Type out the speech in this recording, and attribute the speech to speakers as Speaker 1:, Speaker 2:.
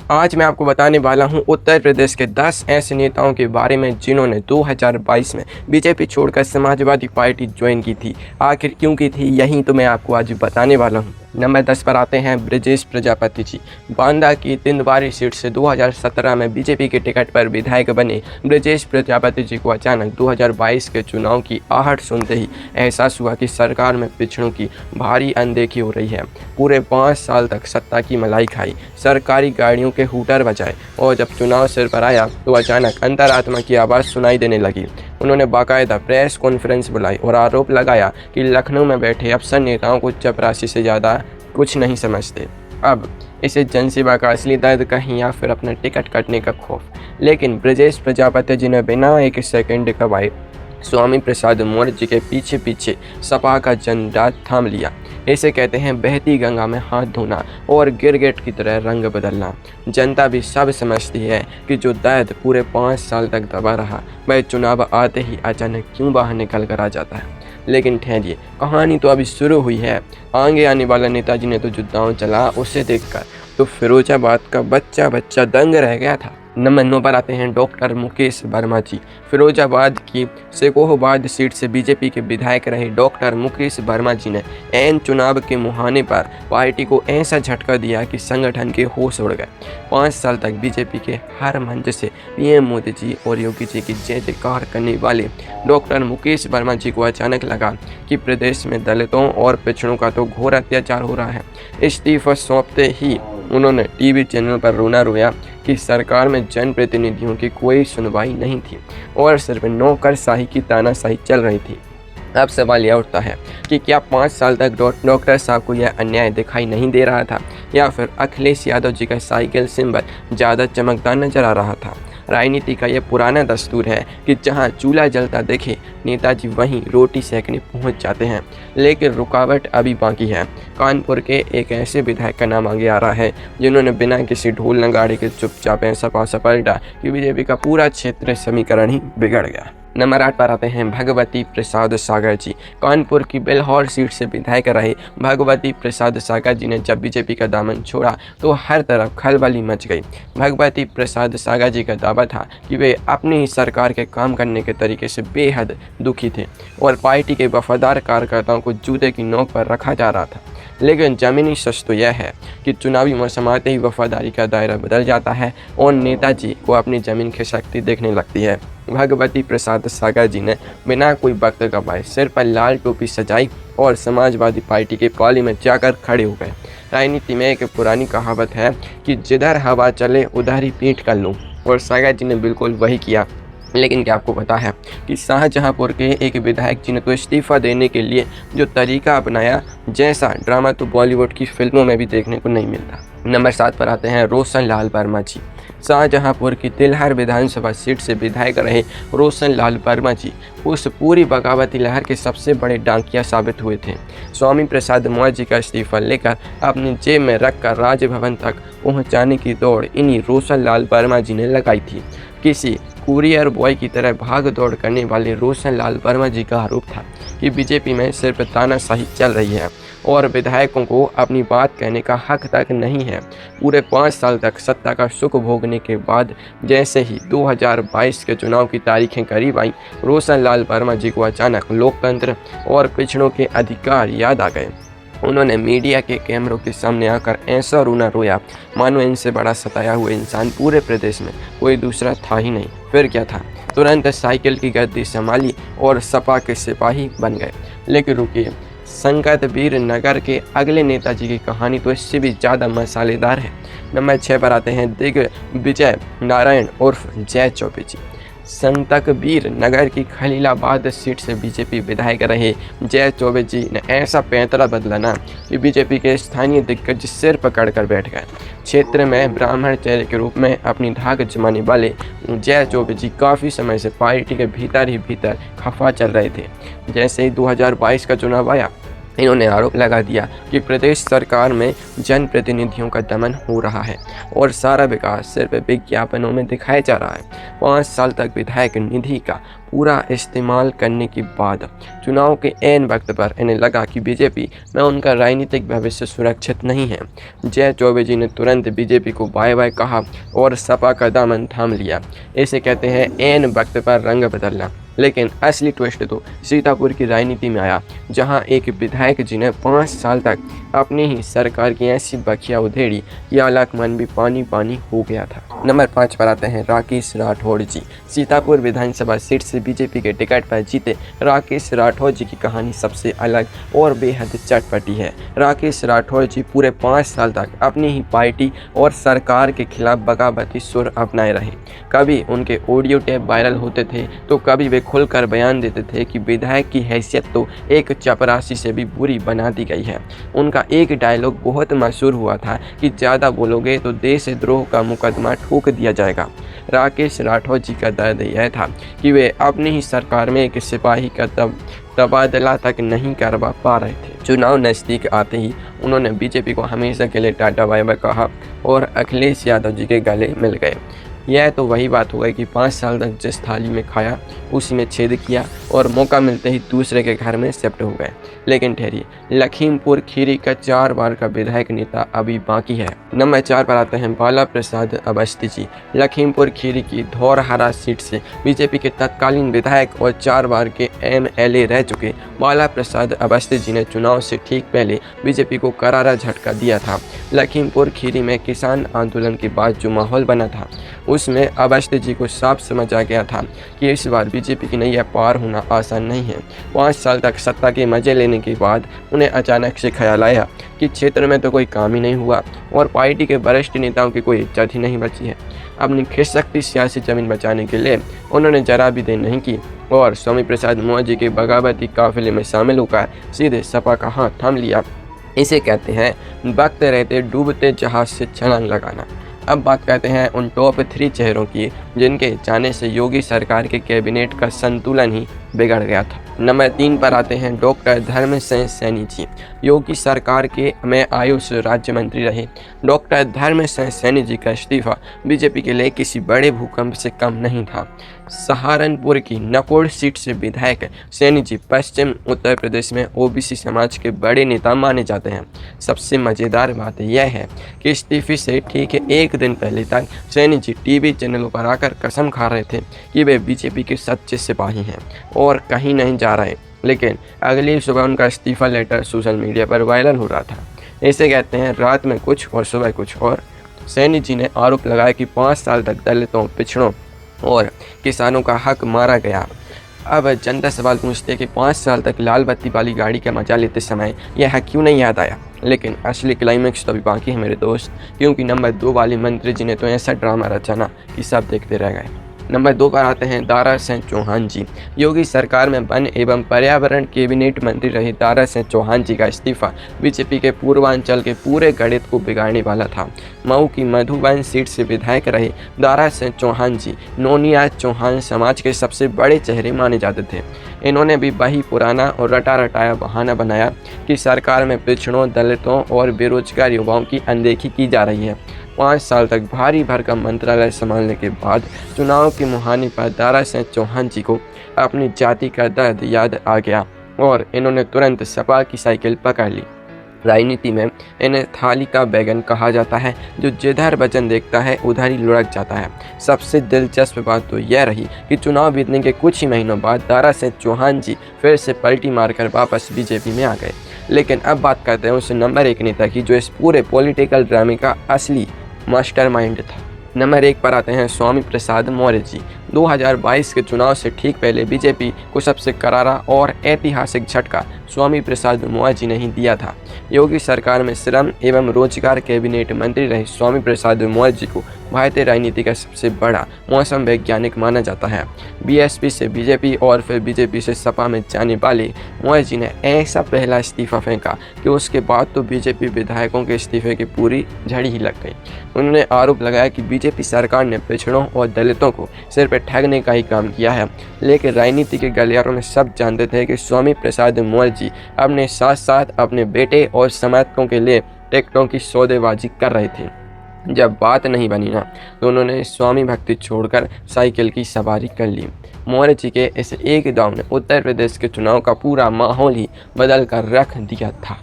Speaker 1: आज मैं आपको बताने वाला हूं उत्तर प्रदेश के 10 ऐसे नेताओं के बारे में जिन्होंने 2022 में बीजेपी छोड़कर समाजवादी पार्टी ज्वाइन की थी। आखिर क्यों की थी, यही तो मैं आपको आज बताने वाला हूं। नंबर 10 पर आते हैं ब्रजेश प्रजापति जी। बांदा की तिंदवारी सीट से 2017 में बीजेपी के टिकट पर विधायक बने ब्रजेश प्रजापति जी को अचानक 2022 के चुनाव की आहट सुनते ही एहसास हुआ कि सरकार में पिछड़ों की भारी अनदेखी हो रही है। पूरे 5 साल तक सत्ता की मलाई खाई, सरकारी गाड़ियों के हूटर बजाए और जब चुनाव सिर पर आया तो अचानक अंतरात्मा की आवाज़ सुनाई देने लगी। उन्होंने बाकायदा प्रेस कॉन्फ्रेंस बुलाई और आरोप लगाया कि लखनऊ में बैठे अफसर नेताओं को चपरासी से ज़्यादा कुछ नहीं समझते। अब इसे जनसेवा का असली दर्द कहीं या फिर अपना टिकट कटने का खौफ, लेकिन ब्रजेश प्रजापति जी ने बिना एक सेकंड गवाए स्वामी प्रसाद मौर्य जी के पीछे पीछे सपा का झंडा थाम लिया। इसे कहते हैं बहती गंगा में हाथ धोना और गिरगिट की तरह रंग बदलना। जनता भी सब समझती है कि जो दर्द पूरे 5 साल तक दबा रहा वह चुनाव आते ही अचानक क्यों बाहर निकल कर आ जाता है। लेकिन ठहरिए, कहानी तो अभी शुरू हुई है। आगे आने वाला नेताजी ने तो जो दांव चला उसे देखकर तो फिरोजाबाद का बच्चा बच्चा दंग रह गया था। नंबर 9 पर आते हैं डॉक्टर मुकेश वर्मा जी। फिरोजाबाद की शेखोबाद सीट से बीजेपी के विधायक रहे डॉक्टर मुकेश वर्मा जी ने ऐन चुनाव के मुहाने पर पार्टी को ऐसा झटका दिया कि संगठन के होश उड़ गए। 5 साल तक बीजेपी के हर मंच से पीएम मोदी जी और योगी जी की जय जयकार करने वाले डॉक्टर मुकेश वर्मा जी को अचानक लगा कि प्रदेश में दलितों और पिछड़ों का तो घोर अत्याचार हो रहा है। इस्तीफा सौंपते ही उन्होंने टीवी चैनल पर रोना रोया कि सरकार में जनप्रतिनिधियों की कोई सुनवाई नहीं थी और सिर्फ नौकरशाही की तानाशाही चल रही थी। अब सवाल यह उठता है कि क्या 5 साल तक डॉक्टर साहब को यह अन्याय दिखाई नहीं दे रहा था या फिर अखिलेश यादव जी का साइकिल सिंबल ज़्यादा चमकदार नजर आ रहा था। राजनीति का यह पुराना दस्तूर है कि जहां चूल्हा जलता देखे नेताजी वहीं रोटी सेकने पहुंच जाते हैं, लेकिन रुकावट अभी बाकी है। कानपुर के एक ऐसे विधायक का नाम आगे आ रहा है जिन्होंने बिना किसी ढोल नगाड़े के चुपचाप ऐसा पासा पलटा कि बीजेपी का पूरा क्षेत्र समीकरण ही बिगड़ गया। नंबर 8 पर आते हैं भगवती प्रसाद सागर जी। कानपुर की बेलहौर सीट से विधायक रहे भगवती प्रसाद सागर जी ने जब बीजेपी का दामन छोड़ा तो हर तरफ खलबली मच गई। भगवती प्रसाद सागर जी का दावा था कि वे अपनी ही सरकार के काम करने के तरीके से बेहद दुखी थे और पार्टी के वफादार कार्यकर्ताओं को जूते की नोक पर रखा जा रहा था। लेकिन ज़मीनी सच तो यह है कि चुनावी मौसम आते ही वफादारी का दायरा बदल जाता है और नेताजी को अपनी ज़मीन की शक्ति देखने लगती है। भगवती प्रसाद सागर जी ने बिना कोई वक्त गवाए सिर पर लाल टोपी सजाई और समाजवादी पार्टी के कॉली में जाकर खड़े हो गए। राजनीति में एक पुरानी कहावत है कि जिधर हवा चले उधर ही पीठ कर लूँ, और सागर जी ने बिल्कुल वही किया। लेकिन क्या आपको पता है कि शाहजहांपुर के एक विधायक जी ने तो इस्तीफा देने के लिए जो तरीका अपनाया, जैसा ड्रामा तो बॉलीवुड की फिल्मों में भी देखने को नहीं मिलता। नंबर 7 पर आते हैं रोशन लाल वर्मा जी। शाहजहांपुर की तिलहर विधानसभा सीट से विधायक रहे रोशन लाल वर्मा जी उस पूरी बगावती लहर के सबसे बड़े डाकिया साबित हुए थे। स्वामी प्रसाद मौर्य जी का इस्तीफा लेकर अपनी जेब में रखकर राजभवन तक पहुंचाने की दौड़ इन्हीं रोशन लाल वर्मा जी ने लगाई थी। किसी कुरियर बॉय की तरह भाग दौड़ करने वाले रोशन लाल वर्मा जी का आरोप था कि बीजेपी में सिर्फ तानाशाही चल रही है और विधायकों को अपनी बात कहने का हक तक नहीं है। पूरे 5 साल तक सत्ता का सुख भोगने के बाद जैसे ही 2022 के चुनाव की तारीखें करीब आईं, रोशन लाल वर्मा जी को अचानक लोकतंत्र और पिछड़ों के अधिकार याद आ गए। उन्होंने मीडिया के कैमरों के सामने आकर ऐसा रोना रोया मानो इनसे बड़ा सताया हुआ इंसान पूरे प्रदेश में कोई दूसरा था ही नहीं। फिर क्या था, तुरंत साइकिल की गद्दी संभाली और सपा के सिपाही बन गए। लेकिन रुकिए, संकटवीर नगर के अगले नेताजी की कहानी तो इससे भी ज़्यादा मसालेदार है। नंबर 6 पर आते हैं दिग्विजय नारायण उर्फ जय चौबे जी। संतकबीर नगर की खलीलाबाद सीट से बीजेपी विधायक रहे जय चौबे जी ने ऐसा पैंतरा बदला ना कि बीजेपी के स्थानीय दिग्गज सिर पकड़ कर बैठ गए। क्षेत्र में ब्राह्मण चेहरे के रूप में अपनी धाक जमाने वाले जय चौबे जी काफ़ी समय से पार्टी के भीतर ही भीतर खफा चल रहे थे। जैसे ही 2022 का चुनाव आया, इन्होंने आरोप लगा दिया कि प्रदेश सरकार में जनप्रतिनिधियों का दमन हो रहा है और सारा विकास सिर्फ विज्ञापनों में दिखाया जा रहा है। 5 साल तक विधायक निधि का पूरा इस्तेमाल करने के बाद चुनाव के ऐन वक्त पर इन्हें लगा कि बीजेपी में उनका राजनीतिक भविष्य सुरक्षित नहीं है। जय चौबे जी ने तुरंत बीजेपी को बाय बाय कहा और सपा का दामन थाम लिया। इसे कहते हैं ऐन वक्त पर रंग बदलना। लेकिन असली ट्विस्ट तो सीतापुर की राजनीति में आया, जहां एक विधायक जी ने 5 साल तक अपनी ही सरकार की ऐसी बखिया उधेड़ी कि आलाकमान भी पानी पानी हो गया था। नंबर 5 पर आते हैं राकेश राठौड़ जी। सीतापुर विधानसभा सीट से बीजेपी के टिकट पर जीते राकेश राठौड़ जी की कहानी सबसे अलग और बेहद चटपटी है। राकेश राठौड़ जी पूरे 5 साल तक अपनी ही पार्टी और सरकार के खिलाफ बगावती सुर अपनाए रहे। कभी उनके ऑडियो टेप वायरल होते थे तो कभी वे खुलकर बयान देते थे कि विधायक की हैसियत तो एक चपरासी से भी बुरी बना दी गई है। उनका एक डायलॉग बहुत मशहूर हुआ था कि ज़्यादा बोलोगे तो देशद्रोह का मुकदमा ठोक दिया जाएगा। राकेश राठौड़ जी का दर्द यह था कि वे अपनी ही सरकार में एक सिपाही का तबादला तक नहीं करवा पा रहे थे। चुनाव नज़दीक आते ही उन्होंने बीजेपी को हमेशा के लिए टाटा बाय बाय कहा और अखिलेश यादव जी के गले मिल गए। यह तो वही बात हो गई कि 5 साल तक जिस थाली में खाया उसी में छेद किया और मौका मिलते ही दूसरे के घर में शिफ्ट हो गए। लेकिन ठहरिए, लखीमपुर खीरी का 4 बार का विधायक नेता अभी बाकी है। नंबर 4 पर आते हैं बाला प्रसाद अवस्थी जी। लखीमपुर खीरी की धौरहरा सीट से बीजेपी के तत्कालीन विधायक और 4 बार के MLA रह चुके बाला प्रसाद अवस्थी जी ने चुनाव से ठीक पहले बीजेपी को करारा झटका दिया था। लखीमपुर खीरी में किसान आंदोलन के बाद जो माहौल बना था उसमें अवस्थी जी को साफ समझ आ गया था कि इस बार बीजेपी की नैया पार होना आसान नहीं है। 5 साल तक सत्ता के मजे लेने के बाद उन्हें अचानक से ख्याल आया कि क्षेत्र में तो कोई काम ही नहीं हुआ और पार्टी के वरिष्ठ नेताओं की कोई इज्जत ही नहीं बची है। अपनी खिसकती सियासी जमीन बचाने के लिए उन्होंने जरा भी देर नहीं की और स्वामी प्रसाद मौर्य के बगावती काफिले में शामिल होकर सीधे सपा का हाथ थाम लिया। इसे कहते हैं वक्त रहते डूबते जहाज से छलांग लगाना। अब बात करते हैं उन टॉप 3 चेहरों की जिनके जाने से योगी सरकार के कैबिनेट का संतुलन ही बिगड़ गया था। नंबर 3 पर आते हैं डॉक्टर धर्मसेन सैनी जी। योगी सरकार के में आयुष राज्य मंत्री रहे डॉक्टर धर्मसेन सैनी जी का इस्तीफा बीजेपी के लिए किसी बड़े भूकंप से कम नहीं था। सहारनपुर की नकोड़ सीट से विधायक सैनी जी पश्चिम उत्तर प्रदेश में OBC समाज के बड़े नेता माने जाते हैं। सबसे मज़ेदार बात यह है कि इस्तीफे से ठीक 1 दिन पहले तक सैनी जी टीवी चैनलों पर आकर कसम खा रहे थे कि वे बीजेपी के सच्चे सिपाही हैं और कहीं नहीं जा रहे। लेकिन अगली सुबह उनका इस्तीफा लेटर सोशल मीडिया पर वायरल हो रहा था। इसे कहते हैं रात में कुछ और सुबह कुछ और। सैनी जी ने आरोप लगाया कि 5 साल तक दलितों, पिछड़ों और किसानों का हक मारा गया। अब जनता सवाल पूछते है कि 5 साल तक लाल बत्ती वाली गाड़ी का मजा लेते समय यह हक क्यों नहीं याद आया। लेकिन असली क्लाइमैक्स तो अभी बाकी है मेरे दोस्त, क्योंकि नंबर 2 वाले मंत्री जी ने तो ऐसा ड्रामा रचा ना कि सब देखते रह गए। नंबर 2 पर आते हैं दारा सिंह चौहान जी। योगी सरकार में वन एवं पर्यावरण कैबिनेट मंत्री रहे दारा सिंह चौहान जी का इस्तीफा बीजेपी के पूर्वांचल के पूरे गणित को बिगाड़ने वाला था। मऊ की मधुबन सीट से विधायक रहे दारा सिंह चौहान जी नोनिया चौहान समाज के सबसे बड़े चेहरे माने जाते थे। इन्होंने भी वही पुराना और रटा रटाया बहाना बनाया कि सरकार में पिछड़ों, दलितों और बेरोजगार युवाओं की अनदेखी की जा रही है। 5 साल तक भारी भरकम मंत्रालय संभालने के बाद चुनाव की मुहानी पर दारा सिंह चौहान जी को अपनी जाति का दर्द याद आ गया और इन्होंने तुरंत सपा की साइकिल पकड़ ली। राजनीति में इन्हें थाली का बैगन कहा जाता है, जो जिधर वजन देखता है उधर ही लुढ़क जाता है। सबसे दिलचस्प बात तो यह रही कि चुनाव बीतने के कुछ ही महीनों बाद दारा सिंह चौहान जी फिर से पलटी मारकर वापस बीजेपी में आ गए। लेकिन अब बात करते हैं उस नंबर 1 नेता की जो इस पूरे पॉलिटिकल ड्रामे का असली मास्टरमाइंड था। नंबर 1 पर आते हैं स्वामी प्रसाद मौर्य जी। 2022 के चुनाव से ठीक पहले बीजेपी को सबसे करारा और ऐतिहासिक झटका स्वामी प्रसाद मौर्य जी ने ही दिया था। योगी सरकार में श्रम एवं रोजगार कैबिनेट मंत्री रहे स्वामी प्रसाद मौर्य जी को भारतीय राजनीति का सबसे बड़ा मौसम वैज्ञानिक माना जाता है। BSP से बीजेपी और फिर बीजेपी से सपा में जाने वाले मौर्य जी ने ऐसा पहला इस्तीफा फेंका कि उसके बाद तो बीजेपी विधायकों के इस्तीफे की पूरी झड़ी ही लग गई। उन्होंने आरोप लगाया कि बीजेपी सरकार ने पिछड़ों और दलितों को सिर पर पे ठगने का ही काम किया है। लेकिन राजनीति के गलियारों में सब जानते थे कि स्वामी प्रसाद मौर्य जी अपने साथ साथ अपने बेटे और समर्थकों के लिए टिकटों की सौदेबाजी कर रहे थे। जब बात नहीं बनी ना, तो उन्होंने स्वामी भक्ति छोड़कर साइकिल की सवारी कर ली। मौर्य जी के इस एक दाव ने उत्तर प्रदेश के चुनाव का पूरा माहौल ही बदल कर रख दिया था।